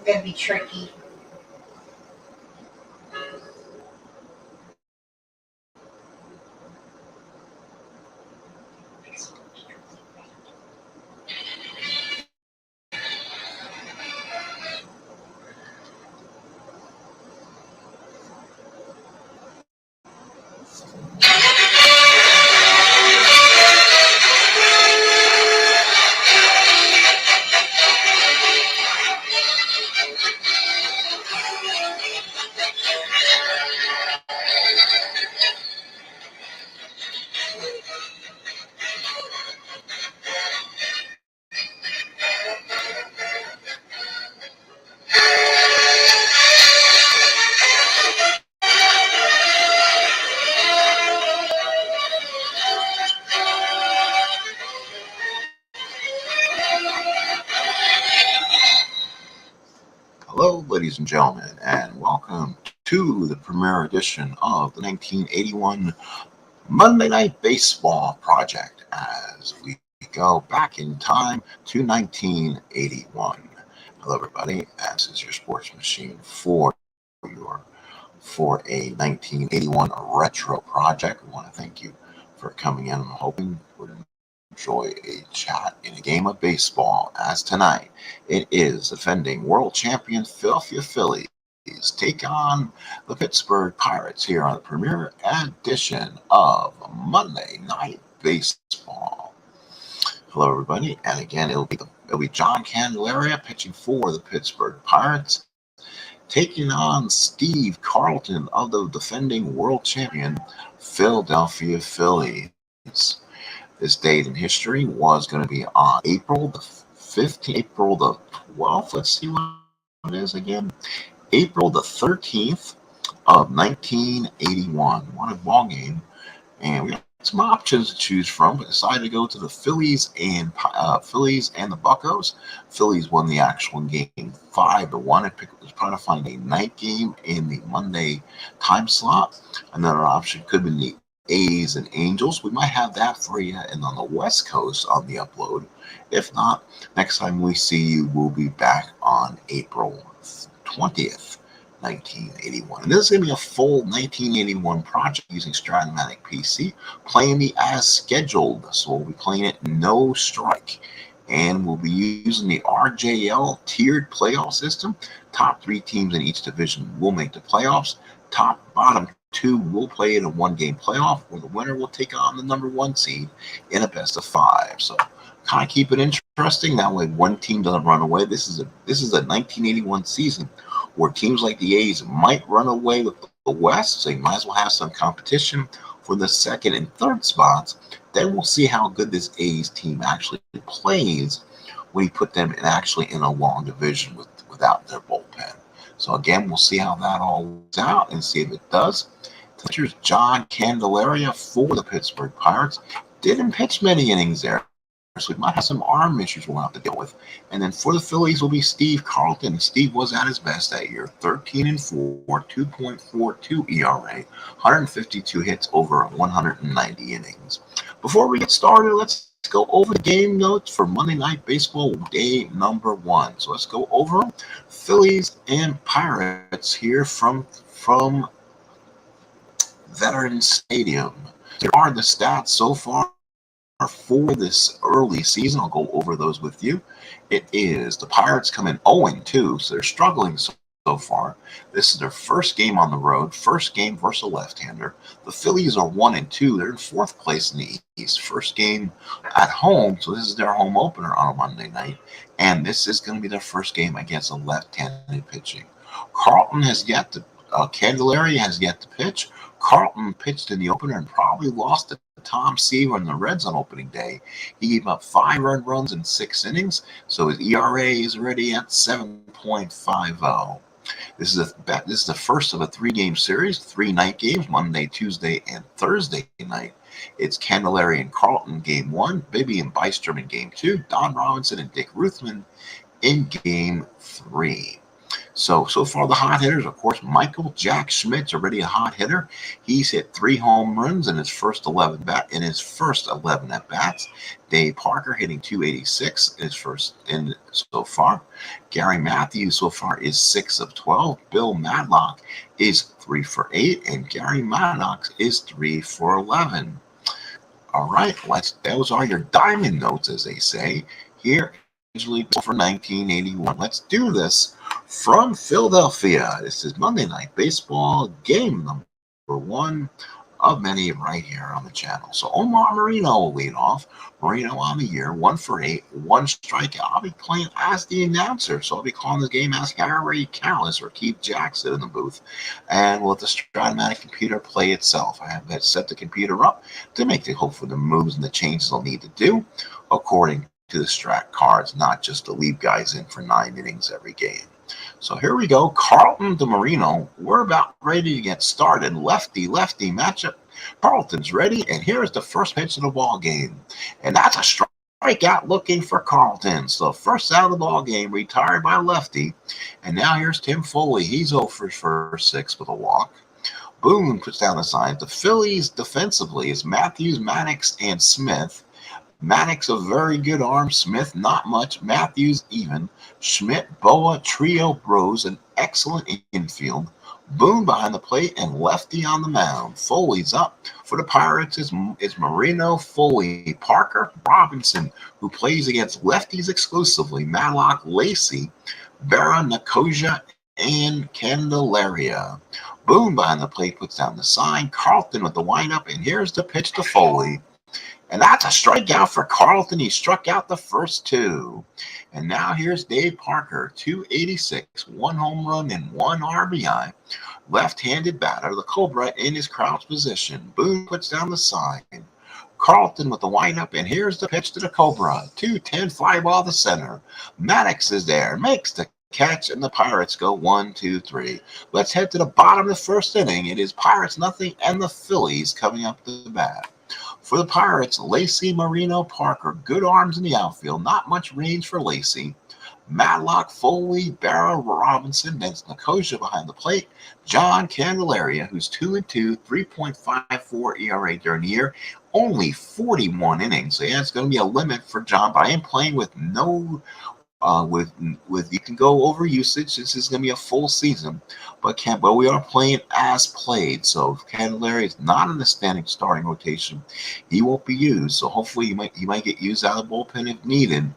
Gonna be tricky. Hello, ladies and gentlemen, and welcome to the premiere edition of the 1981 Monday Night Baseball Project as we go back in time to 1981. Hello, everybody. This is your sports machine for a 1981 retro project. We want to thank you for coming in. I'm hoping we're going to enjoy a chat in a game of baseball, as tonight it is defending world champion Philadelphia Phillies take on the Pittsburgh Pirates here on the premiere edition of Monday Night Baseball. Hello, everybody, and again, it'll be John Candelaria pitching for the Pittsburgh Pirates, taking on Steve Carlton of the defending world champion Philadelphia Phillies. This date in history was going to be on April the 15th, April the 12th. Let's see what it is again. April the 13th of 1981. What a ball game. And we got some options to choose from, but decided to go to the Phillies and the Buccos. Phillies won the actual game 5-1. I was trying to find a night game in the Monday time slot. Another option could have been the A's and Angels. We might have that for you and on the West Coast on the upload. If not, next time we see you, we'll be back on April 20th, 1981. And this is going to be a full 1981 project using Stratomatic PC, playing me as scheduled. So we'll be playing it no strike. And we'll be using the RJL tiered playoff system. Top 3 teams in each division will make the playoffs. Bottom 2 will play in a 1-game playoff, where the winner will take on the number 1 seed in a best of 5. So kind of keep it interesting. That way one team doesn't run away. This is a 1981 season where teams like the A's might run away with the West, so you might as well have some competition for the second and third spots. Then we'll see how good this A's team actually plays when you put them in a long division without their bullpen. So again, we'll see how that all works out and see if it does. Here's John Candelaria for the Pittsburgh Pirates. Didn't pitch many innings there, so we might have some arm issues we'll have to deal with. And then for the Phillies will be Steve Carlton. Steve was at his best that year, 13-4, 2.42 ERA, 152 hits over 190 innings. Before we get started, let's go over the game notes for Monday Night Baseball day number 1. So let's go over Phillies and Pirates here from Veterans Stadium. Here are the stats so far for this early season. I'll go over those with you. It is the Pirates come in 0-2, so they're struggling so far. This is their first game on the road, first game versus a left-hander. The Phillies are 1-2. They're in 4th place in the East. First game at home, so this is their home opener on a Monday night. And this is going to be their first game against a left-handed pitching. Candelaria has yet to pitch. Carlton pitched in the opener and probably lost to Tom Seaver in the Reds on opening day. He gave up 5 earned runs in 6 innings, so his ERA is already at 7.50. This is the first of a 3-game series, 3 night games, Monday, Tuesday, and Thursday night. It's Candelaria and Carlton game 1, Bibby and Bystrom in game 2, Don Robinson and Dick Ruthman in game 3. So far the hot hitters, of course, Michael Jack Schmidt's already a hot hitter. He's hit 3 home runs in his first 11 at bats. Dave Parker hitting 286 in so far. Gary Matthews so far is 6 of 12. Bill Madlock is 3 for 8, and Gary Maddox is 3 for 11. All right, those are your diamond notes, as they say. Here, usually for 1981. Let's do this from Philadelphia. This is Monday Night Baseball, game number 1 of many right here on the channel. So Omar Marino will lead off. Marino on the year, 1 for 8, 1 strikeout. I'll be playing as the announcer, so I'll be calling the game as Harry Callis or Keith Jackson in the booth. And we'll let the Stratomatic computer play itself. I have set the computer up to make hopefully the moves and the changes I'll need to do according to the Strat cards, not just to leave guys in for 9 innings every game. So here we go. Carlton to Marino. We're about ready to get started. Lefty matchup. Carlton's ready, and here's the first pitch of the ball game. And that's a strikeout looking for Carlton. So first out of the ball game, retired by lefty. And now here's Tim Foley. He's 0 for 6 with a walk. Boone puts down the sign. The Phillies defensively is Matthews, Maddox, and Smith. Maddox a very good arm. Smith not much. Matthews even. Schmidt, Boa, Trio, Bros an excellent infield. Boone behind the plate and lefty on the mound. Foley's up. For the Pirates is Marino, Foley, Parker, Robinson, who plays against lefties exclusively. Madlock, Lacey, Berra, Nicosia, and Candelaria. Boone behind the plate puts down the sign. Carlton with the windup, and here's the pitch to Foley. And that's a strikeout for Carlton. He struck out the first 2. And now here's Dave Parker, 286, 1 home run and 1 RBI. Left-handed batter, the Cobra in his crouch position. Boone puts down the sign. Carlton with the windup, and here's the pitch to the Cobra. 2-10 fly ball to center. Maddox is there, makes the catch, and the Pirates go 1, 2, 3. Let's head to the bottom of the first inning. It is Pirates nothing and the Phillies coming up to the bat. For the Pirates, Lacey, Marino, Parker, good arms in the outfield, not much range for Lacey. Madlock, Foley, Berra, Robinson, then Nicosia behind the plate. John Candelaria, who's 2-2, 3.54 ERA during the year, only 41 innings. So yeah, it's going to be a limit for John, but I am playing with no you can go over usage. This is going to be a full season, but we are playing as played. So if Candelaria is not in the standing starting rotation, he won't be used. So hopefully he might get used out of the bullpen if needed,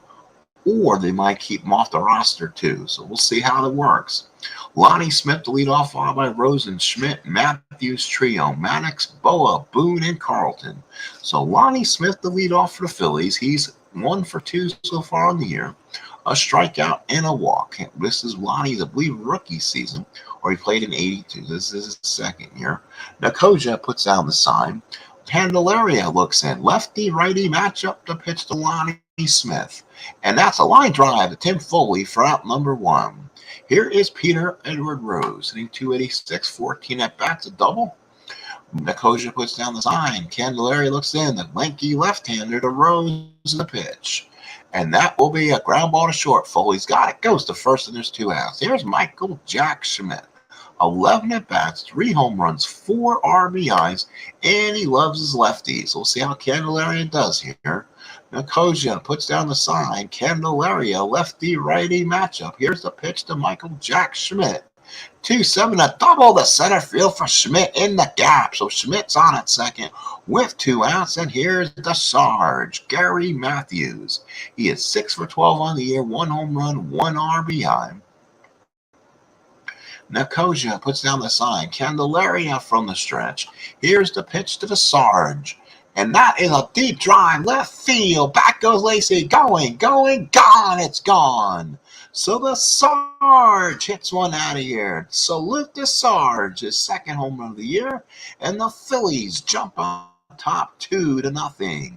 or they might keep him off the roster too. So we'll see how it works. Lonnie Smith to lead off, followed by Rosen, Schmidt, Matthews trio, Maddox, Boa, Boone, and Carlton. So Lonnie Smith to lead off for the Phillies. He's 1 for 2 so far on the year. A strikeout and a walk. This is Lonnie's, I believe, rookie season, or he played in 82. This is his second year. Nicosia puts down the sign. Candelaria looks in. Lefty-righty matchup to pitch to Lonnie Smith. And that's a line drive to Tim Foley for out number 1. Here is Peter Edward Rose, hitting 286, 14 at-bats, a double. Nicosia puts down the sign. Candelaria looks in. The lanky left-hander to Rose in the pitch. And that will be a ground ball to short. Foley's got it. Goes to first, and there's 2 outs. Here's Michael Jack Schmidt. 11 at-bats, 3 home runs, 4 RBIs, and he loves his lefties. We'll see how Candelaria does here. Nicosia puts down the sign. Candelaria, lefty-righty matchup. Here's the pitch to Michael Jack Schmidt. 2-7, a double to center field for Schmidt in the gap. So Schmidt's on at second with 2 outs. And here's the Sarge, Gary Matthews. He is 6 for 12 on the year, 1 home run, 1 RBI. Nicosia puts down the sign. Candelaria from the stretch. Here's the pitch to the Sarge. And that is a deep drive, left field. Back goes Lacey. Going, gone. It's gone. So the Sarge hits one out of here. Salute the Sarge, his 2nd home run of the year. And the Phillies jump on top 2-0.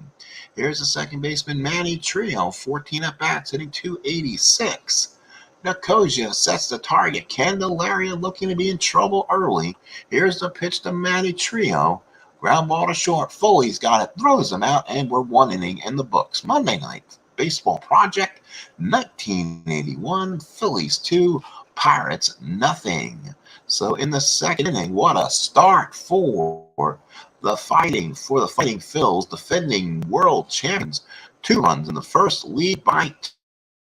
Here's the second baseman, Manny Trio, 14 at-bats, hitting 286. Nicosia sets the target. Candelaria looking to be in trouble early. Here's the pitch to Manny Trio. Ground ball to short. Foley's got it, throws them out, and we're 1 inning in the books. Monday Night Baseball Project, 1981, Phillies 2, Pirates, nothing. So in the second inning, what a start for the Fighting Phils, defending world champions. 2 runs in the first, lead by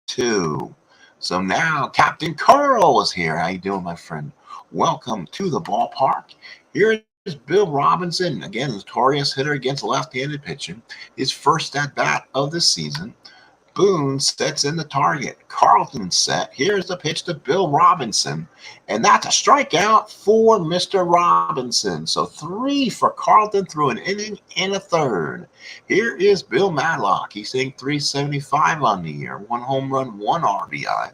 2. So now Captain Carl is here. How you doing, my friend? Welcome to the ballpark. Here is Bill Robinson, again, notorious hitter against left-handed pitching. His first at-bat of the season. Boone sets in the target. Carlton set. Here's the pitch to Bill Robinson. And that's a strikeout for Mr. Robinson. So 3 for Carlton through an inning and a third. Here is Bill Madlock. He's hitting .375 on the year. 1 home run, 1 RBI.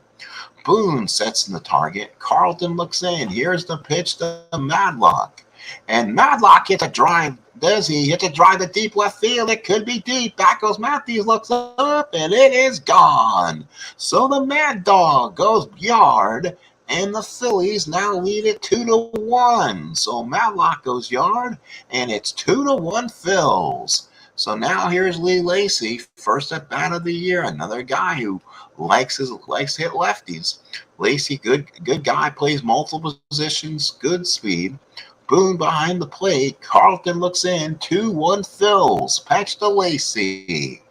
Boone sets in the target. Carlton looks in. Here's the pitch to Madlock. And Madlock hits a drive. Does he hit a drive to deep left field? It could be deep. Back goes Matthews, looks up, and it is gone. So the Mad Dog goes yard, and the Phillies now lead it 2-1. So Madlock goes yard, and it's 2-1 Phils. So now here's Lee Lacy, first at bat of the year. Another guy who likes to hit lefties. Lacy, good guy, plays multiple positions, good speed. Boone behind the plate. Carlton looks in. 2-1 Phils. Patch to Lacy.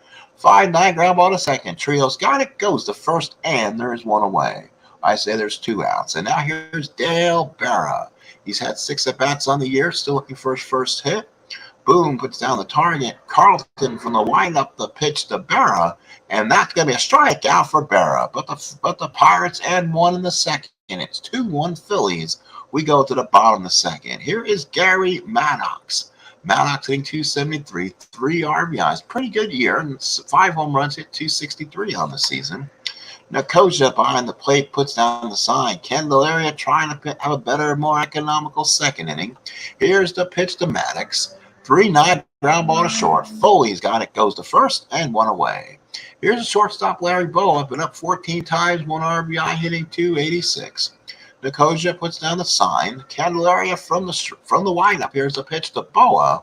5-9 ground ball to second. Trios got it. Goes to first, and there's 1 away. I say there's 2 outs. And now here's Dale Berra. He's had 6 at-bats on the year. Still looking for his first hit. Boone puts down the target. Carlton from the windup, the pitch to Berra. And that's going to be a strikeout for Berra. But the Pirates add 1 in the second. It's 2-1 Phillies. We go to the bottom of the second. Here is Gary Maddox. Maddox hitting .273, 3 RBIs. Pretty good year. 5 home runs, hit .263 on the season. Nakoja behind the plate puts down the sign. Candelaria trying to have a better, more economical second inning. Here's the pitch to Maddox. 3-9 ground ball to short. Foley's got it, goes to first, and 1 away. Here's a shortstop, Larry Bowa. Been up 14 times, 1 RBI, hitting .286. Nakoja puts down the sign. Candelaria from the windup. Here's the pitch to Boa.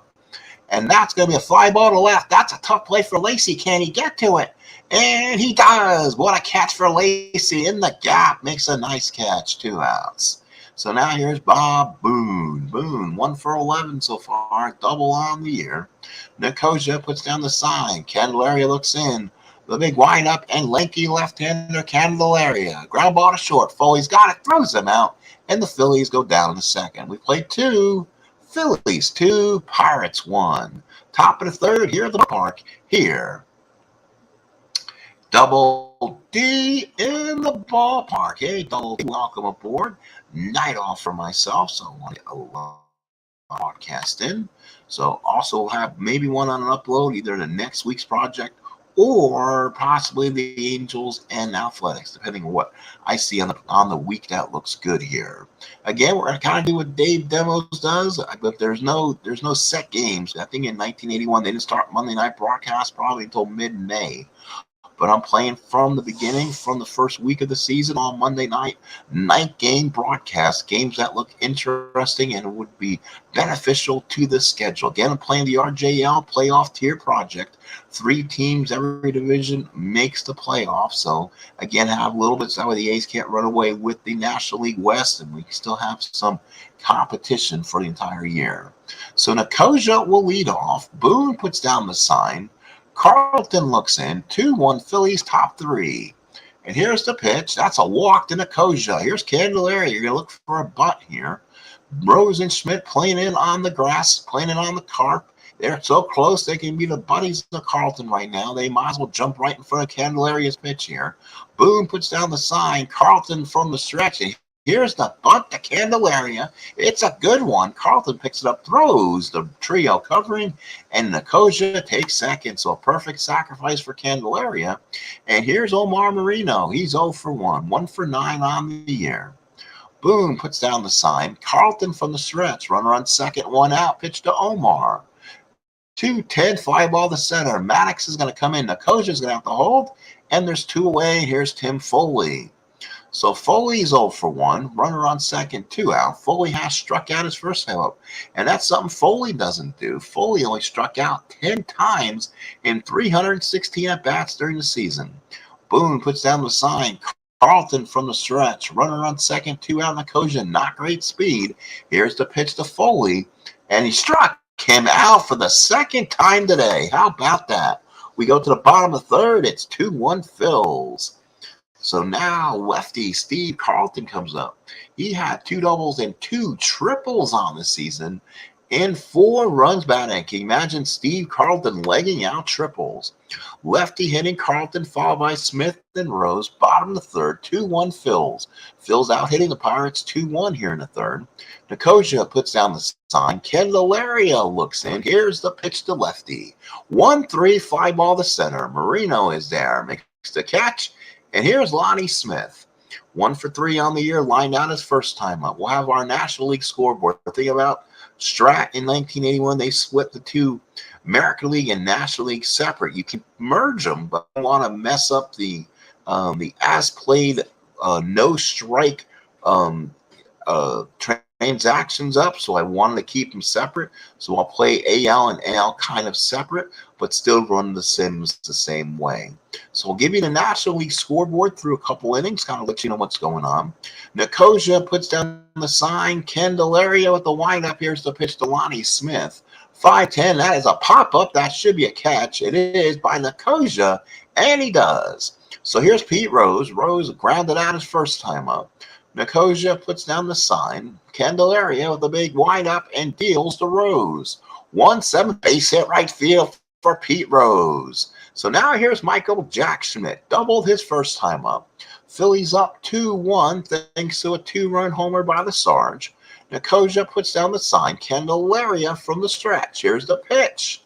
And that's going to be a fly ball to left. That's a tough play for Lacy. Can he get to it? And he does. What a catch for Lacy. In the gap. Makes a nice catch. 2 outs. So now here's Bob Boone. Boone, 1 for 11 so far. Double on the year. Nakoja puts down the sign. Candelaria looks in. The big windup and lanky left-hander Candelaria. Ground ball to short. Foley's got it, throws them out, and the Phillies go down in the second. We played 2. Phillies 2, Pirates 1. Top of the third here at the park. Here. Double D in the ballpark. Hey, Double D, welcome aboard. Night off for myself, so I want to get a broadcast in. So also we'll have maybe one on an upload, either the next week's project or possibly the Angels and Athletics, depending on what I see on the week that looks good here. Again, we're going to kind of do what Dave Demos does, but there's no set games. I think in 1981 they didn't start Monday night broadcast probably until mid-May. But I'm playing from the beginning, from the first week of the season on Monday night game broadcast, games that look interesting and would be beneficial to the schedule. Again, I'm playing the RJL playoff tier project. 3 teams, every division makes the playoffs. So again, have a little bit so the A's can't run away with the National League West, and we still have some competition for the entire year. So Nakoja will lead off. Boone puts down the sign. Carlton looks in. 2-1 Phillies, top 3. And here's the pitch. That's a walk to Nakoja. Here's Candelaria. You're going to look for a butt here. Rosenschmidt playing in on the grass, playing in on the carp. They're so close they can be the buddies of Carlton right now. They might as well jump right in front of Candelaria's pitch here. Boone puts down the sign. Carlton from the stretch. Here's the bunt to Candelaria. It's a good one. Carlton picks it up, throws the trio covering, and Nakoja takes second. So a perfect sacrifice for Candelaria. And here's Omar Marino. He's 0 for 1, 1 for 9 on the year. Boone puts down the sign. Carlton from the stretch. Runner on second, 1 out. Pitch to Omar. 2-10, fly ball to center. Maddox is going to come in. Nakoja is going to have to hold. And there's 2 away. Here's Tim Foley. So Foley's 0 for 1, runner on second, 2 out. Foley has struck out his first time up, and that's something Foley doesn't do. Foley only struck out 10 times in 316 at-bats during the season. Boone puts down the sign. Carlton from the stretch. Runner on second, 2 out. Nicosia, not great speed. Here's the pitch to Foley, and he struck him out for the second time today. How about that? We go to the bottom of the third. It's 2-1 Phils. So now lefty Steve Carlton comes up. He had 2 doubles and 2 triples on the season and 4 runs batting. Can you imagine Steve Carlton legging out triples? Lefty hitting Carlton, followed by Smith and Rose. Bottom of the third, 2-1 Phils. Phils out hitting the Pirates 2-1 here in the third. Nicosia puts down the sign. Candelaria looks in. Here's the pitch to lefty. 1-3, fly ball to center. Marino is there. Makes the catch. And here's Lonnie Smith. 1 for 3 on the year, lined out his first time up. We'll have our National League scoreboard. The thing about Strat in 1981, they split the two American League and National League separate. You can merge them, but you want to mess up the as played no strike transactions up. So I wanted to keep them separate. So I'll play AL and AL kind of separate, but still run the Sims the same way. So I'll give you the National League scoreboard through a couple innings, kind of let you know what's going on. Nicosia puts down the sign. Candelaria with the windup. Here's the pitch to Lonnie Smith. 5-10. That is a pop-up. That should be a catch. It is by Nicosia, and he does. So here's Pete Rose. Rose grounded out his first time up. Nicosia puts down the sign. Candelaria with a big windup and deals to Rose. 1-7 base hit right field for Pete Rose. So now here's Michael Jack Schmidt. Doubled his first time up. Phillies up 2-1 thanks to a 2-run homer by the Sarge. Nicosia puts down the sign. Candelaria from the stretch. Here's the pitch.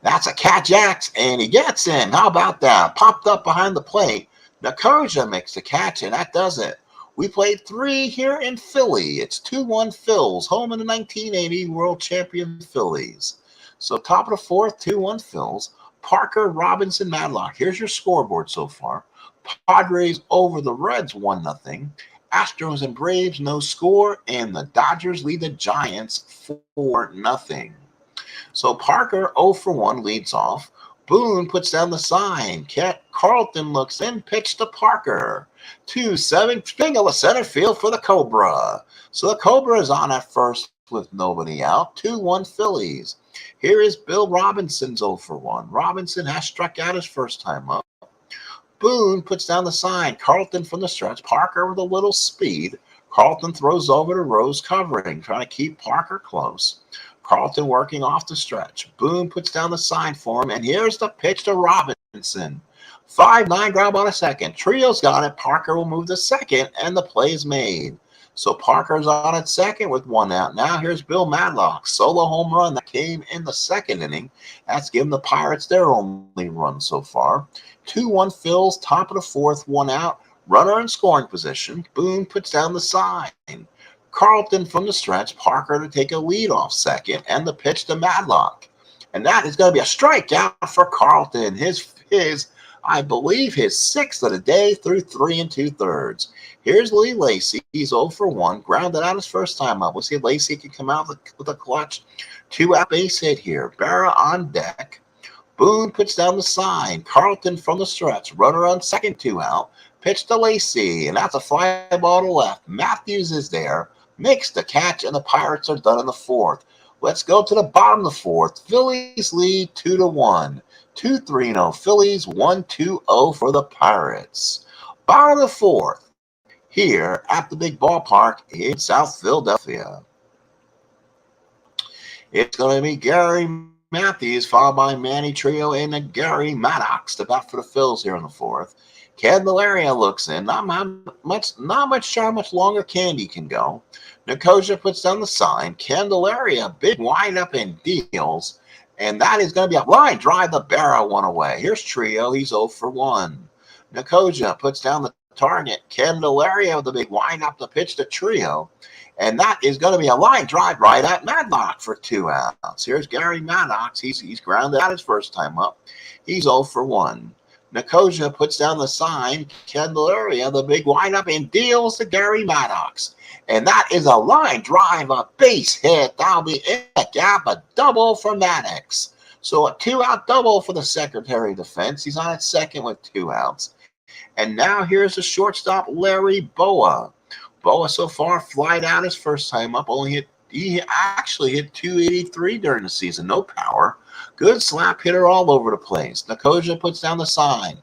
That's a catch-ax, and he gets in. How about that? Popped up behind the plate. Nicosia makes the catch, and that does it. We played 3 here in Philly. It's 2-1 Phils, home in the 1980 World Champion Phillies. So top of the fourth, 2-1 Phils. Parker, Robinson, Madlock. Here's your scoreboard so far. Padres over the Reds 1-0. Astros and Braves no score, and the Dodgers lead the Giants 4-0. So Parker 0 for 1 leads off. Boone puts down the sign. Carlton looks in, pitch to Parker. 2-7, single to center field for the Cobra. So the Cobra is on at first with nobody out. 2-1 Phillies. Here is Bill Robinson's 0 for 1. Robinson has struck out his first time up. Boone puts down the sign. Carlton from the stretch. Parker with a little speed. Carlton throws over to Rose covering, trying to keep Parker close. Carlton working off the stretch. Boone puts down the sign for him, and here's the pitch to Robinson. 5-9 ground ball to second. Trio's got it. Parker will move to second, and the play is made. So Parker's on at second with 1 out. Now here's Bill Madlock. Solo home run that came in the second inning. That's given the Pirates their only run so far. 2-1 Phils, top of the fourth, 1 out. Runner in scoring position. Boone puts down the sign. Carlton from the stretch. Parker to take a lead off second, and the pitch to Madlock. And that is going to be a strikeout for Carlton. I believe his 6th of the day through 3 2/3. Here's Lee Lacy. He's 0 for 1. Grounded out his first time up. We'll see if Lacy can come out with a clutch 2-out base hit here. Berra on deck. Boone puts down the sign. Carlton from the stretch. Runner on second, 2 out. Pitch to Lacy, and that's a fly ball to left. Matthews is there. Makes the catch, and the Pirates are done in the fourth. Let's go to the bottom of the fourth. Phillies lead 2-1. 2-3-0 Phillies, 1-2-0 for the Pirates. Bottom of the fourth, here at the big ballpark in South Philadelphia. It's going to be Gary Matthews, followed by Manny Trio and Gary Maddox to bat for the Phils here in the fourth. Candelaria looks in. Not much sure how much longer Candy can go. Nicosia puts down the sign. Candelaria, big windup and deals. And that is going to be a line drive. The Berra 1 away. Here's Trio. He's 0 for 1. Nicosia puts down the target. Candelaria with the big windup to pitch to Trio. And that is going to be a line drive right at Madlock for 2 outs. Here's Gary Maddox. He's grounded out his first time up. He's 0 for 1. Nicosia puts down the sign. Candelaria, the big windup, and deals to Gary Maddox. And that is a line drive, a base hit. That'll be in the gap, a double for Maddox. So a 2-out double for the Secretary of Defense. He's on at second with 2 outs. And now here's the shortstop, Larry Boa. Boa so far flied out his first time up. He actually hit 283 during the season. No power. Good slap hitter all over the place. Nicosia puts down the sign.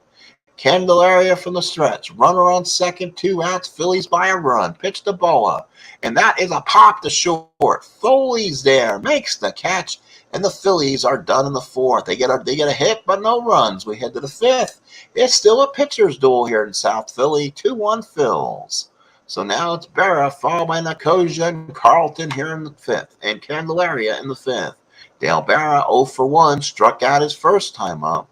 Candelaria from the stretch. Runner on second, 2 outs. Phillies by a run. Pitch to Boa. And that is a pop to short. Foley's there. Makes the catch. And the Phillies are done in the fourth. They get a hit, but no runs. We head to the fifth. It's still a pitcher's duel here in South Philly. 2-1 Phils. So now it's Berra, followed by Nicosia and Carlton here in the fifth. And Candelaria in the fifth. Dale Berra, 0 for 1, struck out his first time up.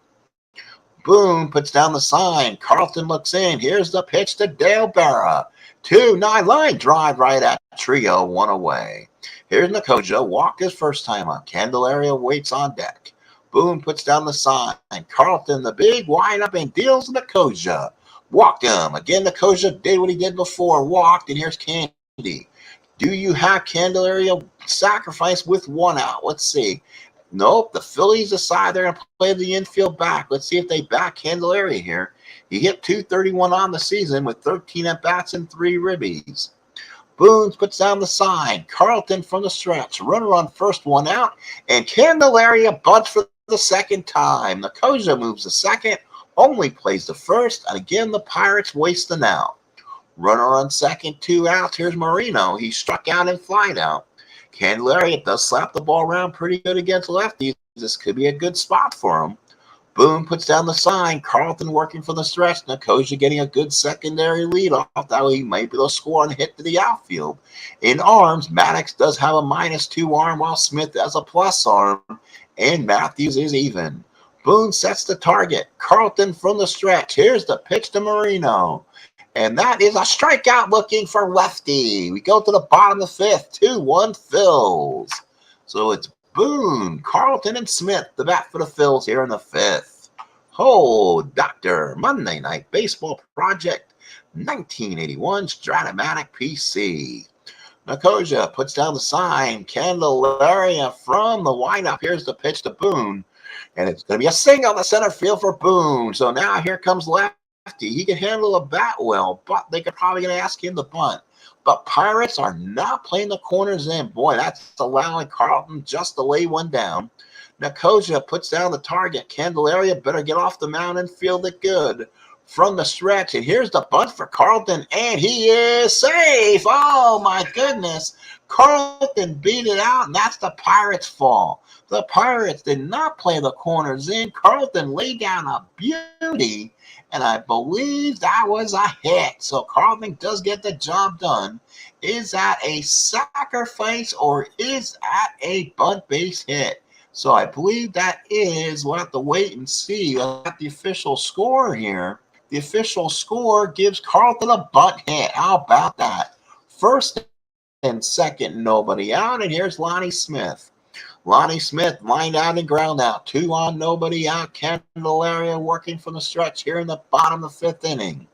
Boone puts down the sign. Carlton looks in. Here's the pitch to Dale Berra. 2-9 line drive right at trio, 1 away. Here's Nicosia, walked his first time up. Candelaria waits on deck. Boone puts down the sign. Carlton, the big windup, and deals Nicosia. Walked him. Again, Nicosia did what he did before. Walked, and here's Candy. Do you have Candelaria sacrifice with 1 out? Let's see. Nope, the Phillies decide they're going to play the infield back. Let's see if they back Candelaria here. He hit 231 on the season with 13 at-bats and 3 ribbies. Boone puts down the sign. Carlton from the stretch. Runner on first, 1 out. And Candelaria bunts for the second time. Nicosia moves the second. Only plays the first. And again, the Pirates waste an out. Runner on second, 2 outs. Here's Marino. He struck out and flied out. Candelaria does slap the ball around pretty good against lefties. This could be a good spot for him. Boone puts down the sign. Carlton working for the stretch. Nicosia getting a good secondary lead off. That way he might be able to score and hit to the outfield. In arms, Maddox does have a -2 arm while Smith has a plus arm. And Matthews is even. Boone sets the target. Carlton from the stretch. Here's the pitch to Marino. And that is a strikeout looking for lefty. We go to the bottom of the fifth. 2-1 Phils. So it's Boone, Carlton, and Smith, the bat for the Phils here in the fifth. Oh, Dr. Monday Night Baseball Project 1981 Stratomatic PC. Nicosia puts down the sign. Candelaria from the windup. Here's the pitch to Boone. And it's going to be a single to center field for Boone. So now here comes lefty. He can handle a bat well, but they could probably going to ask him to bunt. But Pirates are not playing the corners in. Boy, that's allowing Carlton just to lay one down. Nicosia puts down the target. Candelaria better get off the mound and field it good from the stretch. And here's the bunt for Carlton, and he is safe. Oh, my goodness. Carlton beat it out, and that's the Pirates' fall. The Pirates did not play the corners in. Carlton laid down a beauty, and I believe that was a hit. So Carlton does get the job done. Is that a sacrifice or is that a bunt base hit? So I believe that is. We'll have to wait and see at the official score here. The official score gives Carlton a bunt hit. How about that? First and second, nobody out. And here's Lonnie Smith. Lonnie Smith lined out and ground out. 2 on, nobody out. Candelaria working from the stretch here in the bottom of the fifth inning.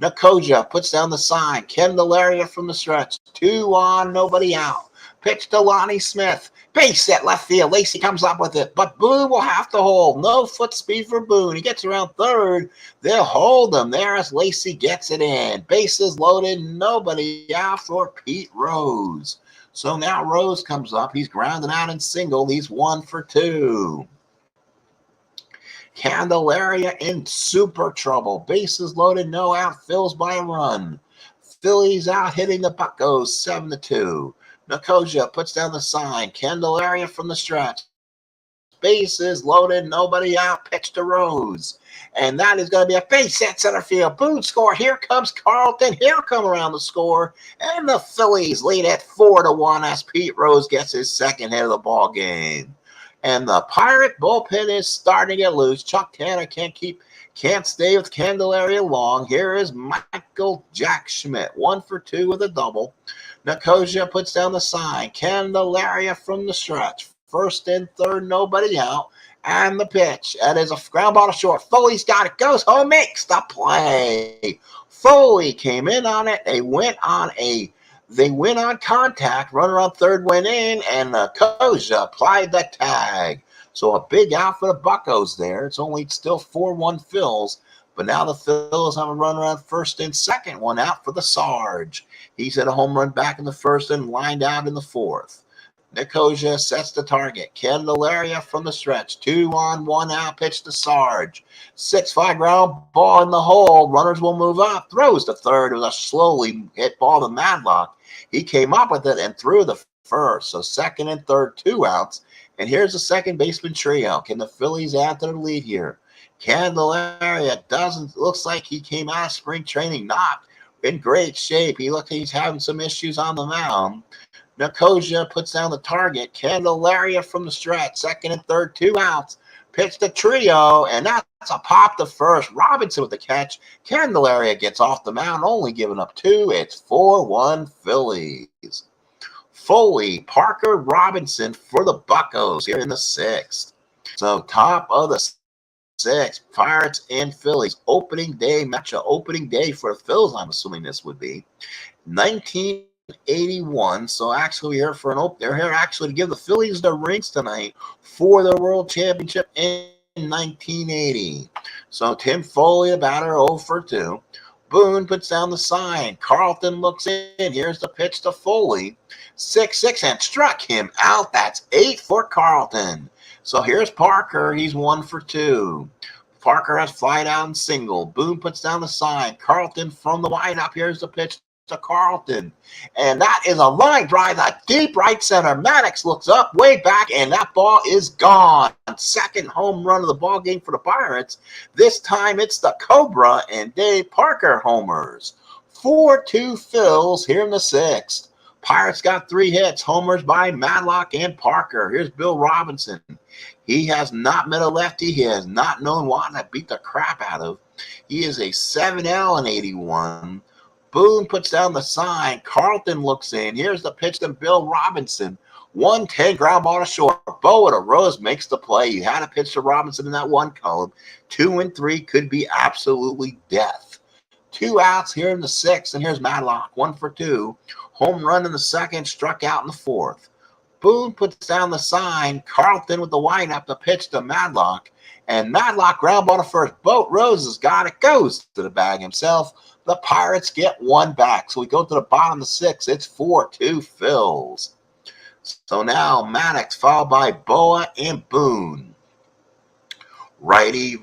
Nicosia puts down the sign. Candelaria from the stretch. 2 on, nobody out. Pitch to Lonnie Smith. Base at left field. Lacey comes up with it, but Boone will have to hold. No foot speed for Boone. He gets around third. They'll hold him there as Lacey gets it in. Bases loaded. Nobody out for Pete Rose. So now Rose comes up. He's grounded out and single. He's 1 for 2. Candelaria in super trouble. Bases loaded, no out. Phil's by a run. Phillies out hitting the Buccos 7-2. Nicosia puts down the sign. Candelaria from the stretch. Bases loaded, nobody out. Pitch to Rose. And that is going to be a base hit center field. Boone score. Here comes Carlton. He'll come around the score. And the Phillies lead at 4-1 as Pete Rose gets his second hit of the ball game. And the Pirate bullpen is starting to get loose. Chuck Tanner can't stay with Candelaria long. Here is Michael Jack Schmidt. 1 for 2 with a double. Nicosia puts down the sign. Candelaria from the stretch. First and third, nobody out. And the pitch. That is a ground ball to short. Foley's got it. Goes home. Makes the play. Foley came in on it. They went on contact. Runner on third went in. And Nicosia applied the tag. So a big out for the Buccos there. It's only still 4-1 Phils. But now the Phillies have a run around first and second. One out for the Sarge. He's hit a home run back in the first and lined out in the fourth. Nicosia sets the target. Candelaria from the stretch. 2 on, 1 out. Pitch to Sarge. 6-5 ground ball in the hole. Runners will move up. Throws to third. It was a slowly hit ball to Madlock. He came up with it and threw the first. So second and third, 2 outs. And here's the second baseman trio. Can the Phillies add to the lead here? Candelaria looks like he came out of spring training not in great shape. He's having some issues on the mound. Nicosia puts down the target. Candelaria from the stretch. Second and third, 2 outs. Pitch the trio, and that's a pop to first. Robinson with the catch. Candelaria gets off the mound, only giving up 2. It's 4-1 Phillies. Foley, Parker, Robinson for the Buccos here in the 6th. So top of the 6th, Pirates and Phillies. Opening day matchup. Opening day for the Phillies, I'm assuming this would be. 1981. So actually we're here for an open. They're here actually to give the Phillies the rings tonight for their World Championship in 1980. So Tim Foley, the batter, 0 for 2. Boone puts down the sign. Carlton looks in. Here's the pitch to Foley. 6-6 and struck him out. That's 8 for Carlton. So here's Parker. He's 1 for 2. Parker has flied out and single. Boone puts down the sign. Carlton from the windup. Here's the pitch to Carlton. And that is a line drive, a deep right center. Maddox looks up way back, and that ball is gone. Second home run of the ball game for the Pirates. This time it's the Cobra and Dave Parker homers. 4-2 Phils here in the 6th. Pirates got 3 hits, homers by Madlock and Parker. Here's Bill Robinson. He has not met a lefty. He has not known what to beat the crap out of. He is a 7L in 81. Boone puts down the sign. Carlton looks in. Here's the pitch to Bill Robinson. 110 ground ball to short. Boa to Rose makes the play. You had a pitch to Robinson in that one column. 2 and 3 could be absolutely death. 2 outs here in the 6th, and here's Madlock. 1 for 2. Home run in the 2nd, struck out in the 4th. Boone puts down the sign. Carlton with the windup, the pitch to Madlock. And Madlock ground ball to first. Boat Rose has got it. Goes to the bag himself. The Pirates get 1 back. So we go to the bottom of the 6th. It's 4-2 Phils. So now Maddox followed by Boa and Boone. Righty,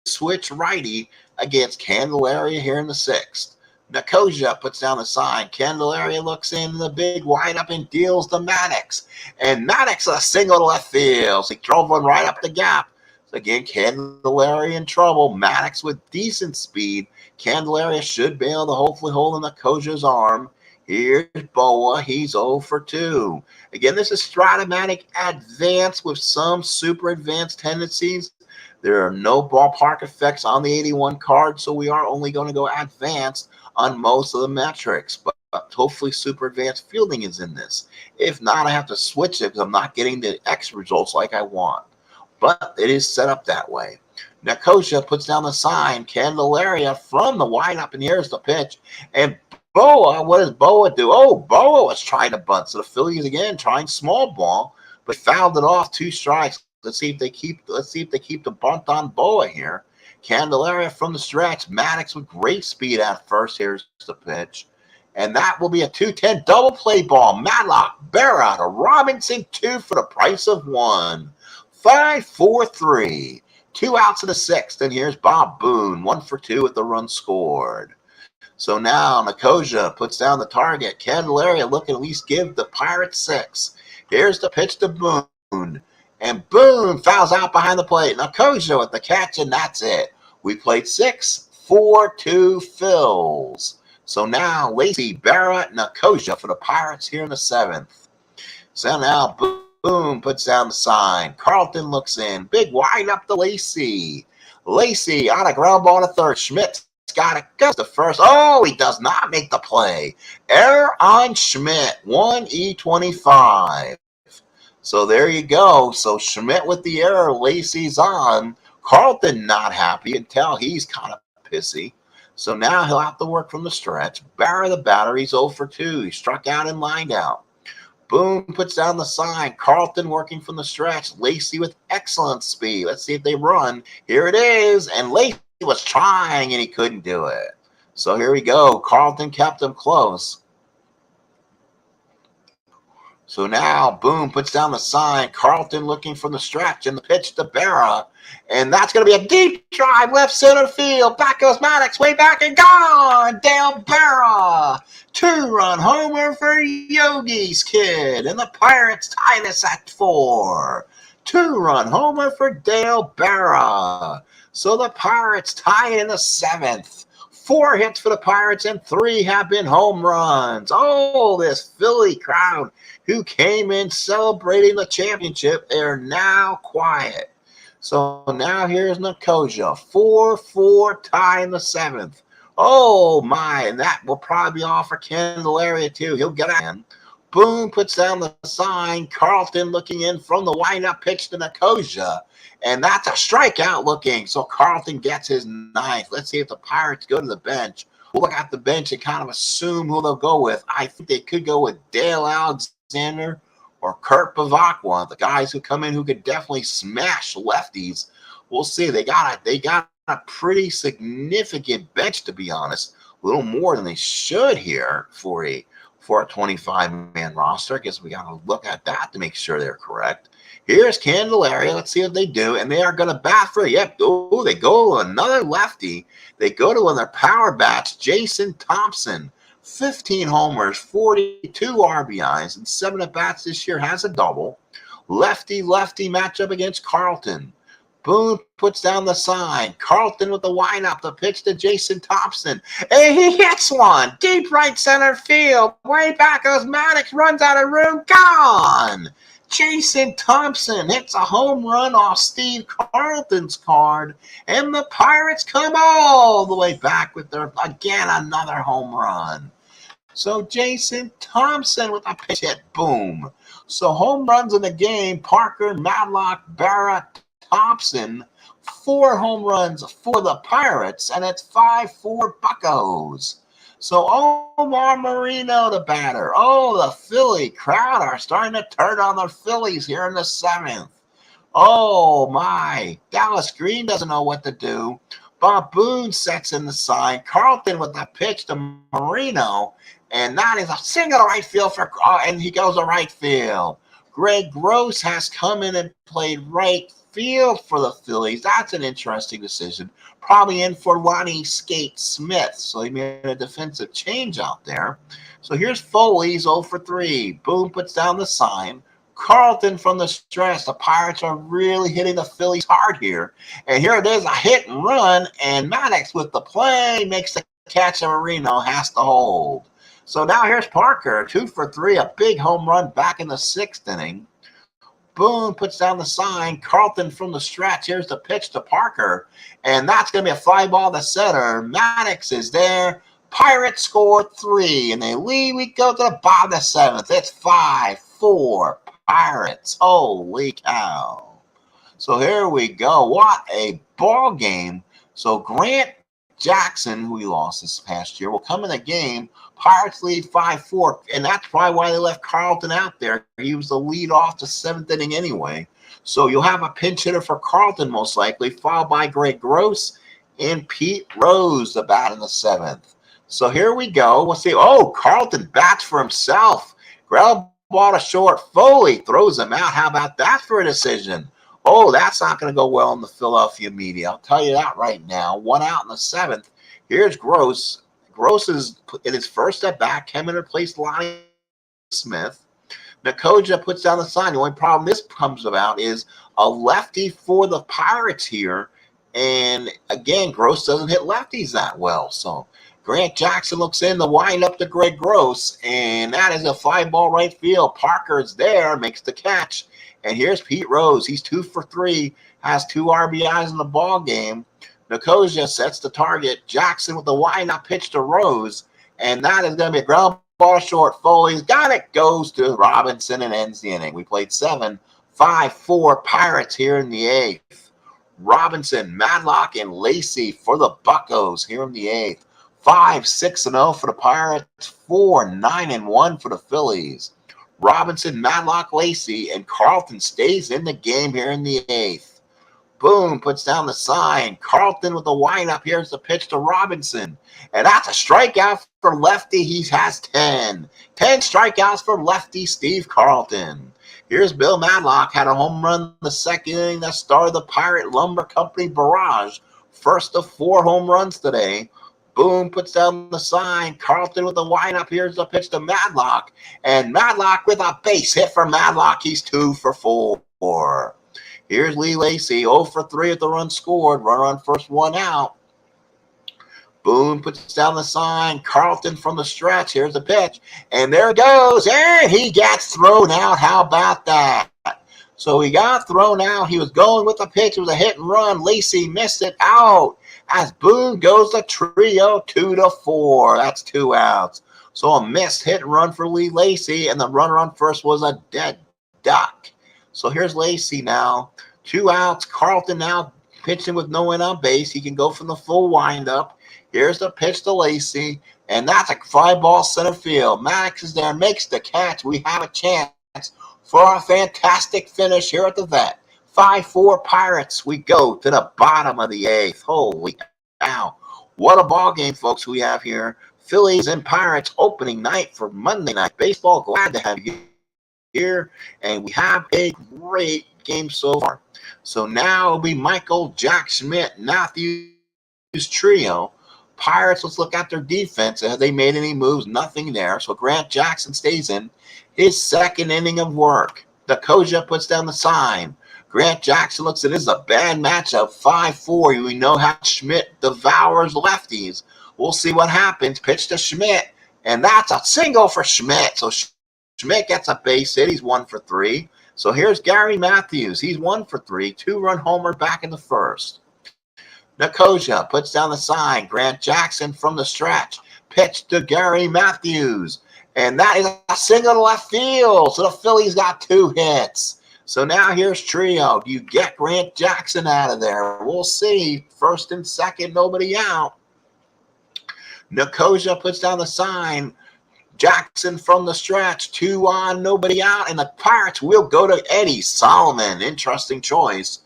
switch righty against Candelaria here in the 6th. Nicosia puts down the sign. Candelaria looks in the big windup and deals to Maddox. And Maddox a single to left field. So he drove one right up the gap. So again, Candelaria in trouble. Maddox with decent speed. Candelaria should be able to hopefully hold in Nicosia's arm. Here's Boa. He's 0 for 2. Again, this is Stratomatic Advanced with some super advanced tendencies. There are no ballpark effects on the 81 card, so we are only going to go advanced on most of the metrics. But hopefully super advanced fielding is in this. If not, I have to switch it because I'm not getting the X results like I want. But it is set up that way. Nicosia puts down the sign. Candelaria from the windup, and here's the pitch. And Boa, what does Boa do? Oh, Boa was trying to bunt. So the Phillies again trying small ball, but fouled it off. 2 strikes. Let's see if they keep the bunt on Boa here. Candelaria from the stretch. Maddox with great speed at first. Here's the pitch. And that will be a 2-10 double play ball. Madlock, Barra to Robinson, 2 for the price of 1. 5-4-3. 2 outs in the 6th. And here's Bob Boone, 1 for 2 with the run scored. So now Nicosia puts down the target. Candelaria looking at least give the Pirates 6. Here's the pitch to Boone. And Boone fouls out behind the plate. Nicosia with the catch, and that's it. We played 6, 4-2 Phils. So now Lacey, Barrett, Nicosia for the Pirates here in the 7th. So now Boone puts down the sign. Carlton looks in. Big wide up to Lacey. Lacey on a ground ball to third. Schmidt's got it. Goes to first. Oh, he does not make the play. Error on Schmidt. 1E25. So there you go. So Schmidt with the error. Lacey's on. Carlton not happy. You can tell he's kind of pissy. So now he'll have to work from the stretch. Barra the batter. He's 0 for 2. He struck out and lined out. Boone puts down the sign. Carlton working from the stretch. Lacey with excellent speed. Let's see if they run. Here it is. And Lacey was trying and he couldn't do it. So here we go. Carlton kept him close. So now Boone puts down the sign. Carlton looking from the stretch and the pitch to Berra. And that's going to be a deep drive left center field. Back goes Maddox, way back and gone. Dale Berra. 2-run homer for Yogi's kid. And the Pirates tie this at 4. 2-run homer for Dale Berra. So the Pirates tie in the 7th. 4 hits for the Pirates and 3 have been home runs. Oh, this Philly crowd who came in celebrating the championship, they're now quiet. So now here's Nicosia, 4-4 tie in the 7th. Oh my, and that will probably be all for Candelaria too. He'll get in. Boone puts down the sign. Carlton looking in from the windup pitch to Nicosia. And that's a strikeout looking. So Carlton gets his 9th. Let's see if the Pirates go to the bench. We'll look at the bench and kind of assume who they'll go with. I think they could go with Dale Alexander or Kurt Bavacqua, the guys who come in who could definitely smash lefties. We'll see. They got a pretty significant bench, to be honest. A little more than they should here for a 25-man roster. I guess we got to look at that to make sure they're correct. Here's Candelaria. Let's see what they do. And they are going to bat for it. Yep. Oh, they go another lefty. They go to one of their power bats, Jason Thompson. 15 homers, 42 RBIs, and 7 at-bats this year. Has a double. Lefty-lefty matchup against Carlton. Boone puts down the sign. Carlton with the windup. The pitch to Jason Thompson. And he hits one. Deep right center field. Way back goes Maddox. Runs out of room. Gone. Jason Thompson hits a home run off Steve Carlton's card. And the Pirates come all the way back with their, again, another home run. So Jason Thompson with a pitch hit. Boom. So home runs in the game. Parker, Madlock, Berra, Thompson, 4 home runs for the Pirates, and it's 5-4 Buccos. So Omar Marino, the batter. Oh, the Philly crowd are starting to turn on the Phillies here in the 7th. Oh, my. Dallas Green doesn't know what to do. Bob Boone sets in the sign. Carlton with the pitch to Marino, and that is a single to right field for, and he goes to right field. Greg Gross has come in and played right field for the Phillies. That's an interesting decision. Probably in for Lonnie Skate Smith. So he made a defensive change out there. So here's Foley's 0 for 3. Boone puts down the sign. Carlton from the stretch. The Pirates are really hitting the Phillies hard here. And here it is, a hit and run. And Maddox with the play makes the catch, and Marino has to hold. So now here's Parker, 2 for 3, a big home run back in the 6th inning. Boone puts down the sign. Carlton from the stretch. Here's the pitch to Parker. And that's going to be a fly ball to center. Maddox is there. Pirates score 3. And they lead. We go to the bottom of the 7th. It's 5-4 Pirates. Holy cow. So here we go. What a ball game. So Grant Jackson, who we lost this past year, will come in the game. Pirates lead 5-4, and that's probably why they left Carlton out there. He was the lead off the 7th inning anyway. So you'll have a pinch hitter for Carlton most likely, followed by Greg Gross and Pete Rose, the bat in the 7th. So here we go. We'll see. Oh, Carlton bats for himself. Ground ball to short. Foley throws him out. How about that for a decision? Oh, that's not going to go well in the Philadelphia media. I'll tell you that right now. 1 out in the 7th. Here's Gross. Gross is in his first at bat. Came in and replaced Lonnie Smith. Nicosia puts down the sign. The only problem this comes about is a lefty for the Pirates here. And again, Gross doesn't hit lefties that well. So Grant Jackson looks in the wind up to Greg Gross. And that is a fly ball right field. Parker is there, makes the catch. And here's Pete Rose. He's 2 for 3, has 2 RBIs in the ball game. Nicosia sets the target. Jackson with the wind-up pitch to Rose. And that is going to be a ground ball short. Foley's got it. Goes to Robinson and ends the inning. We played 7. 5-4 Pirates here in the 8th. Robinson, Madlock, and Lacey for the Buccos here in the 8th. 5-6-0 for the Pirates. 4-9-1 for the Phillies. Robinson, Madlock, Lacey, and Carlton stays in the game here in the 8th. Boom, puts down the sign. Carlton with the windup. Here's the pitch to Robinson. And that's a strikeout for lefty. He has 10. 10 strikeouts for lefty Steve Carlton. Here's Bill Madlock. Had a home run the second inning that started the Pirate Lumber Company barrage. First of 4 home runs today. Boom, puts down the sign. Carlton with the windup. Here's the pitch to Madlock. And Madlock with a base hit for Madlock. He's 2 for 4. Here's Lee Lacey, 0 for 3 at the run scored. Runner on first, 1 out. Boone puts down the sign. Carlton from the stretch. Here's the pitch. And there it goes. And he gets thrown out. How about that? So he got thrown out. He was going with the pitch. It was a hit and run. Lacey missed it out. As Boone goes to trio, 2 to 4. That's 2 outs. So a missed hit and run for Lee Lacey. And the runner on first was a dead duck. So here's Lacey now. 2 outs. Carlton now pitching with no one on base. He can go from the full windup. Here's the pitch to Lacey. And that's a fly ball center field. Maddox is there, makes the catch. We have a chance for a fantastic finish here at the Vet. 5-4 Pirates. We go to the bottom of the 8th. Holy cow. What a ball game, folks, we have here. Phillies and Pirates opening night for Monday Night Baseball. Glad to have you here, and we have a great game so far. So now it'll be Michael, Jack Schmidt, Matthews trio. Pirates, let's look at their defense. Have they made any moves? Nothing there. So Grant Jackson stays in his second inning of work. Dakoja puts down the sign. Grant Jackson looks at this is a bad matchup. 5-4. We know how Schmidt devours lefties. We'll see what happens. Pitch to Schmidt, and that's a single for Schmidt. So Schmidt gets a base hit. He's 1 for 3. So here's Gary Matthews. He's 1 for 3. 2-run homer back in the first. Dakoja puts down the sign. Grant Jackson from the stretch. Pitch to Gary Matthews. And that is a single to left field. So the Phillies got 2 hits. So now here's trio. Do you get Grant Jackson out of there? We'll see. First and second, nobody out. Dakoja puts down the sign. Jackson from the stretch, 2 on, nobody out, and the Pirates will go to Eddie Solomon. Interesting choice.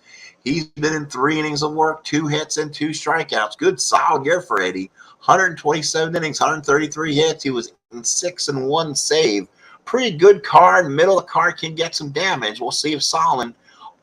He's been in 3 innings of work, 2 hits and 2 strikeouts. Good, solid year for Eddie. 127 innings, 133 hits. He was in 6 and 1 save. Pretty good card. Middle of the card can get some damage. We'll see if Solomon,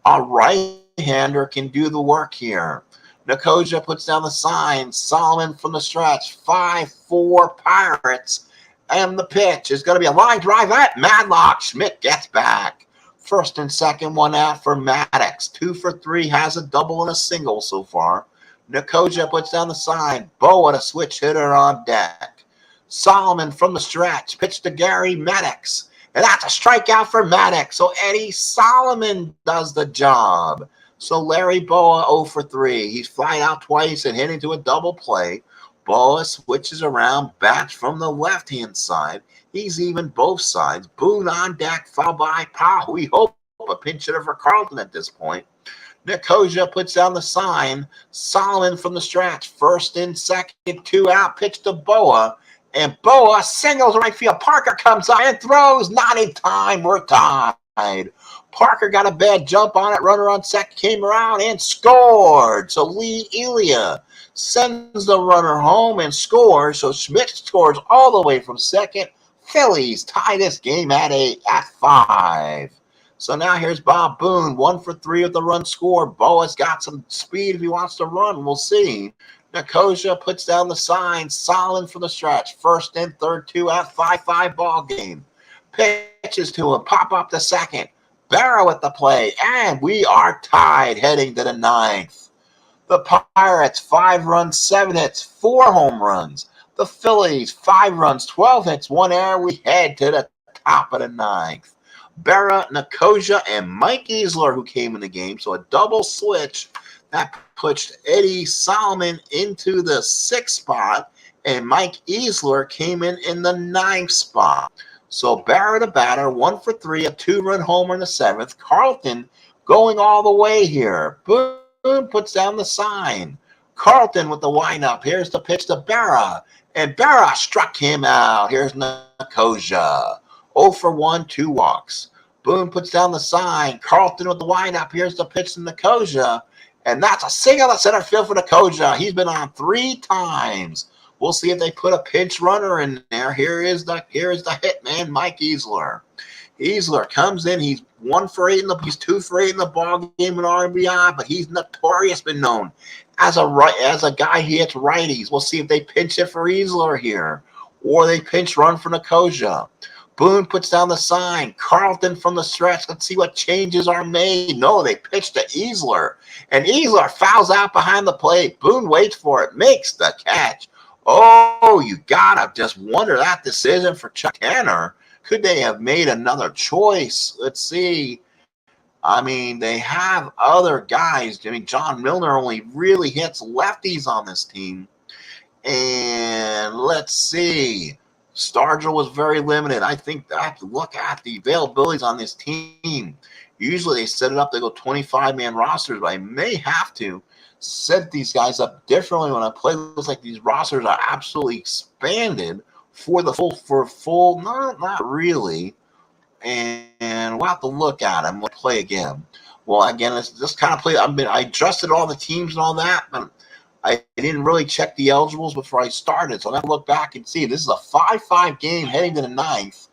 a right-hander, can do the work here. Dakoja puts down the sign. Solomon from the stretch, 5-4 Pirates. And the pitch is going to be a line drive at Madlock. Schmidt gets back. First and second, 1 out for Maddox. 2 for 3, has a double and a single so far. Dakoja puts down the sign. Boa, a switch hitter on deck. Solomon from the stretch. Pitch to Gary Maddox. And that's a strikeout for Maddox. So Eddie Solomon does the job. So Larry Boa 0 for 3. He's flying out twice and hitting to a double play. Boa switches around, bats from the left-hand side. He's even both sides. Boone on deck, foul by Powell. We hope a pinch hitter for Carlton at this point. Dakoja puts down the sign. Solomon from the stretch. First and second, 2 out. Pitch to Boa. And Boa singles right field. Parker comes up and throws. Not in time. We're tied. Parker got a bad jump on it. Runner on second came around and scored. So Lee Elia sends the runner home and scores. So Schmidt scores all the way from second. Phillies tie this game at 5. So now here's Bob Boone, 1 for 3 with the run score. Boa's got some speed if he wants to run. We'll see. Dakoja puts down the sign. Solid from the stretch. First and third, 2 out, 5-5 ball game. Pitches to him. Pop up to second. Barrow at the play. And we are tied heading to the 9th. The Pirates, 5 runs, 7 hits, 4 home runs. The Phillies, 5 runs, 12 hits, 1 error. We head to the top of the 9th. Berra, Dakoja, and Mike Easler who came in the game. So a double switch that pushed Eddie Solomon into the 6th spot, and Mike Easler came in the 9th spot. So Berra the batter, 1 for 3, a 2-run homer in the 7th. Carlton going all the way here. Boone puts down the sign. Carlton with the windup. Here's the pitch to Berra, and Berra struck him out. Here's Dakoja. 0 for 1, 2 walks. Boone puts down the sign. Carlton with the windup. Here's the pitch to Nicosia. And that's a single to center field for Nicosia. He's been on 3 times. We'll see if they put a pinch runner in there. Here is the hit man, Mike Easler. Easler comes in. He's 1 for 8 he's 2 for 8 in the ball game in RBI, but he's notorious, been known as a guy who hits righties. We'll see if they pinch it for Easler here, or they pinch run for Nicosia. Boone puts down the sign. Carlton from the stretch. Let's see what changes are made. No, they pitch to Easler, and Easler fouls out behind the plate. Boone waits for it, makes the catch. Oh, you gotta just wonder that decision for Chuck Tanner. Could they have made another choice? Let's see. I mean, they have other guys. I mean, John Milner only really hits lefties on this team. And let's see. Stargell was very limited. I think I have to look at the availabilities on this team. Usually they set it up, they go 25-man rosters, but I may have to set these guys up differently when I play. It looks like these rosters are absolutely expanded for the full, not really. And we'll have to look at them. We'll play again. Well, again, it's just kind of play. I adjusted all the teams and all that, but I didn't really check the eligibles before I started. So I'm going to look back and see. This is a 5-5 game heading to the 9th.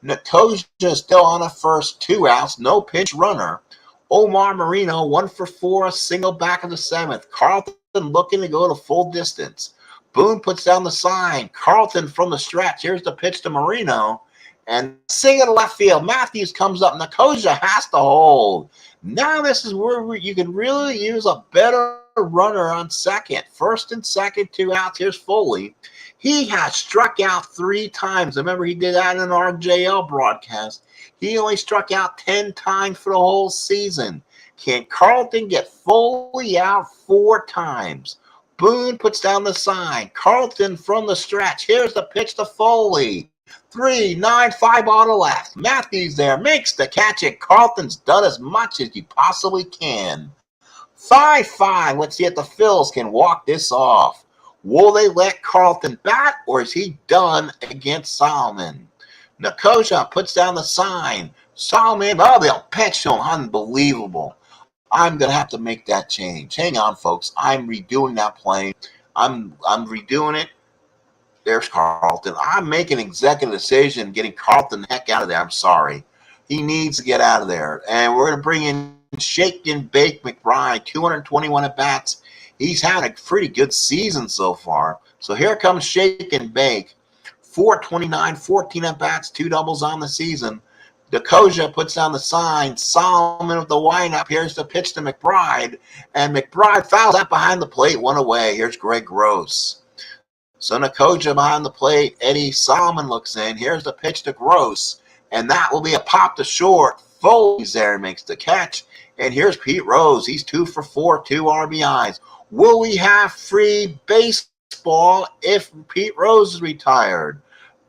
Nicosia is still on a first, 2 outs, no pinch runner. Omar Marino, 1 for 4, a single back of the 7th. Carlton looking to go to full distance. Boone puts down the sign. Carlton from the stretch. Here's the pitch to Marino. And single to left field. Matthews comes up. Nicosia has to hold. Now this is where you can really use a better runner on second. First and second, 2 outs. Here's Foley. He has struck out 3 times. Remember, he did that in our JL broadcast. He only struck out 10 times for the whole season. Can Carlton get Foley out 4 times? Boone puts down the sign. Carlton from the stretch. Here's the pitch to Foley. 3, 9, 5 on the left. Matthews there makes the catch, and Carlton's done as much as you possibly can. 5-5. Let's see if the Phils can walk this off. Will they let Carlton bat, or is he done against Solomon? Nicosia puts down the sign. Solomon, they'll pitch him. Unbelievable. I'm going to have to make that change. Hang on, folks. I'm redoing that play. I'm redoing it. There's Carlton. I'm making an executive decision getting Carlton the heck out of there. I'm sorry. He needs to get out of there. And we're going to bring in Shake and Bake McBride, 221 at-bats. He's had a pretty good season so far. So here comes Shake and Bake. 429, 14 at-bats, 2 doubles on the season. Nicosia puts down the sign. Solomon with the windup. Here's the pitch to McBride. And McBride fouls out behind the plate, 1 away. Here's Greg Gross. So Nicosia behind the plate. Eddie Solomon looks in. Here's the pitch to Gross. And that will be a pop to short. Foley's there, makes the catch. And here's Pete Rose. He's 2 for 4, 2 RBIs. Will we have free baseball if Pete Rose is retired?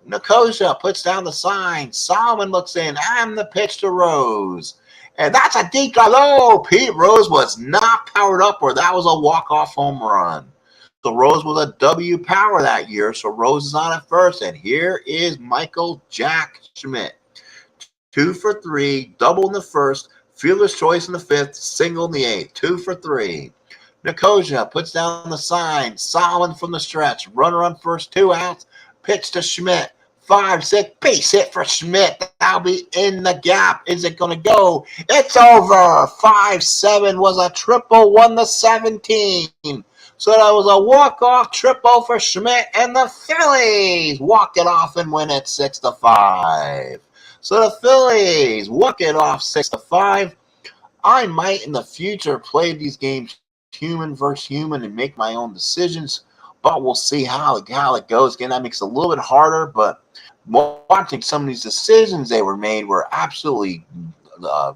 Nicosia puts down the sign. Solomon looks in. And the pitch to Rose. And that's a deep drive. Oh, Pete Rose was not powered up, or that was a walk-off home run. So Rose was a W power that year. So Rose is on at first. And here is Michael Jack Schmidt. 2 for 3. Double in the first. Fielder's choice in the 5th. Single in the 8th. 2 for 3. Nicosia puts down the sign. Solomon from the stretch. Runner on first, 2 outs. Pitch to Schmidt. 5-6. Base hit for Schmidt. That'll be in the gap. Is it going to go? It's over. 5-7 was a triple. Won the 17. So that was a walk-off triple for Schmidt. And the Phillies walk it off and win it 6-5. So the Phillies walk it off 6-5. I might in the future play these games human versus human and make my own decisions, but we'll see how it goes. Again, that makes it a little bit harder, but watching some of these decisions they were made were absolutely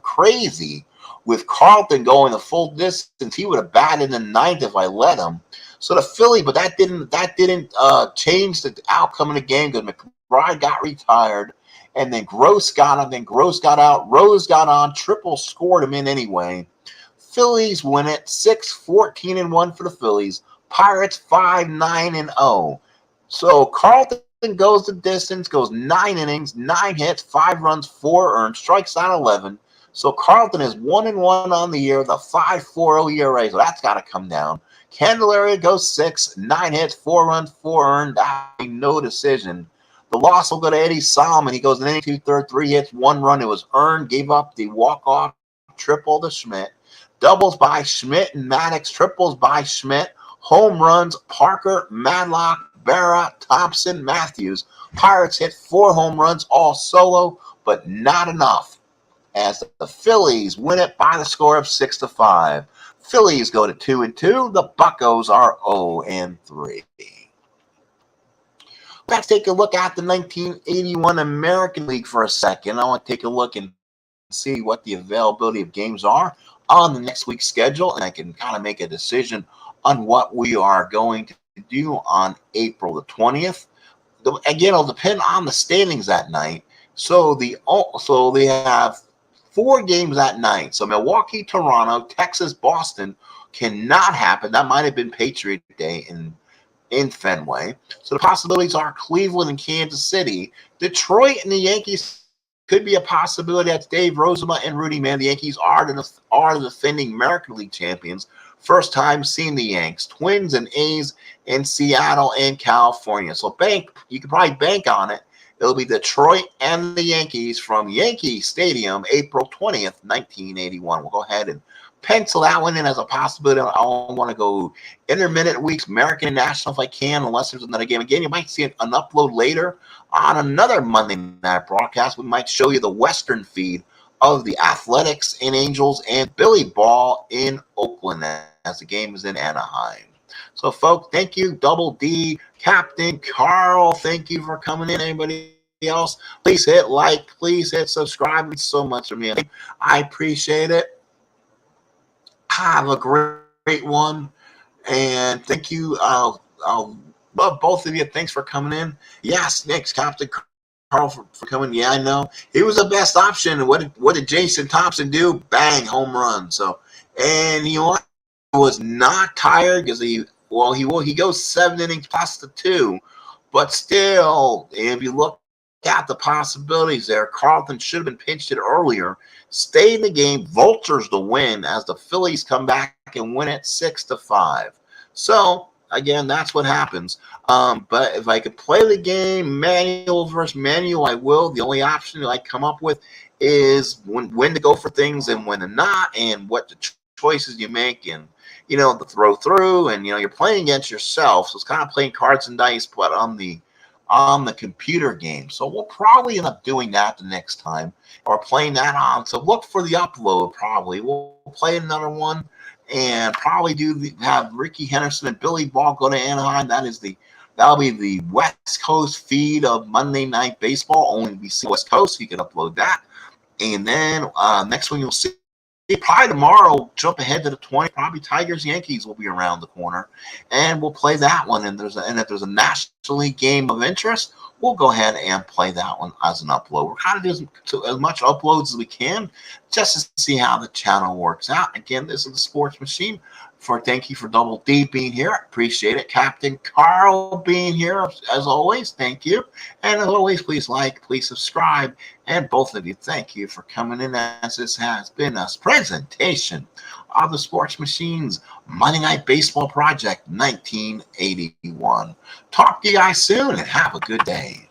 crazy. With Carlton going the full distance, he would have batted in the 9th if I let him. So the Philly, but that didn't change the outcome of the game because McBride got retired. And then Gross got him. Then Gross got out. Rose got on. Triple scored him in anyway. Phillies win it 6-14-1 for the Phillies. Pirates 5-9-0. So Carlton goes the distance, goes 9 innings, 9 hits, 5 runs, 4 earned, strikes out 11. So Carlton is 1-1 on the year, the 5.40 ERA. So that's got to come down. Candelaria goes 6, 9 hits, 4 runs, 4 earned. No decision. The loss will go to Eddie SOM, and he goes an inning, 2/3, 3 hits, 1 run. It was earned. Gave up the walk-off triple to Schmidt. Doubles by Schmidt and Maddox. Triples by Schmidt. Home runs, Parker, Madlock, Berra, Thompson, Matthews. Pirates hit 4 home runs, all solo, but not enough, as the Phillies win it by the score of 6-5. Phillies go to 2-2. The Buccos are 0-3. Let's take a look at the 1981 American League for a second. I want to take a look and see what the availability of games are on the next week's schedule, and I can kind of make a decision on what we are going to do on April the 20th. Again, it'll depend on the standings that night. So they have 4 games that night. So Milwaukee, Toronto, Texas, Boston cannot happen. That might have been Patriot Day in Fenway. So the possibilities are Cleveland and Kansas City. Detroit and the Yankees could be a possibility. That's Dave Rozema and Rudy Man. The Yankees are the defending American League champions. First time seeing the Yanks. Twins and A's in Seattle and California. So you can probably bank on it. It'll be Detroit and the Yankees from Yankee Stadium, April 20th, 1981. We'll go ahead and pencil that one in as a possibility. I want to go intermittent weeks, American and National if I can, unless there's another game. Again, you might see an upload later on another Monday night broadcast. We might show you the Western feed of the Athletics and Angels and Billy Ball in Oakland as the game is in Anaheim. So, folks, thank you, Double D, Captain Carl. Thank you for coming in. Anybody else? Please hit like. Please hit subscribe. It's so much of me. I appreciate it. Have a great one. And thank you. I'll love both of you. Thanks for coming in. Yes, thanks, Captain Carl, for coming. Yeah, I know. He was the best option. What did Jason Thompson do? Bang, home run. So, and he was not tired because he goes 7 innings plus the 2. But still, if you look at the possibilities there, Carlton should have been pinched it earlier. Stay in the game, vultures the win as the Phillies come back and win it 6-5. So, again, that's what happens. But if I could play the game manual versus manual, I will. The only option I come up with is when to go for things and when to not, and what the choices you make, and the throw through, and you're playing against yourself. So it's kind of playing cards and dice, but on the computer game. So we'll probably end up doing that the next time, or playing that on. So look for the upload. Probably we'll play another one. And probably have Ricky Henderson and Billy Ball go to Anaheim. That'll be the West Coast feed of Monday Night Baseball. Only we see West Coast, so you can upload that. And then next one you'll see probably tomorrow. Jump ahead to the 20. Probably Tigers Yankees will be around the corner, and we'll play that one. And if there's a National League game of interest, we'll go ahead and play that one as an upload. We're kind of doing as much uploads as we can just to see how the channel works out. Again, this is the Sports Machine. Thank you for Double D being here. Appreciate it. Captain Carl being here, as always. Thank you. And as always, please like, please subscribe. And both of you, thank you for coming in, as this has been a presentation of the Sports Machine's Monday Night Baseball Project 1981. Talk to you guys soon and have a good day.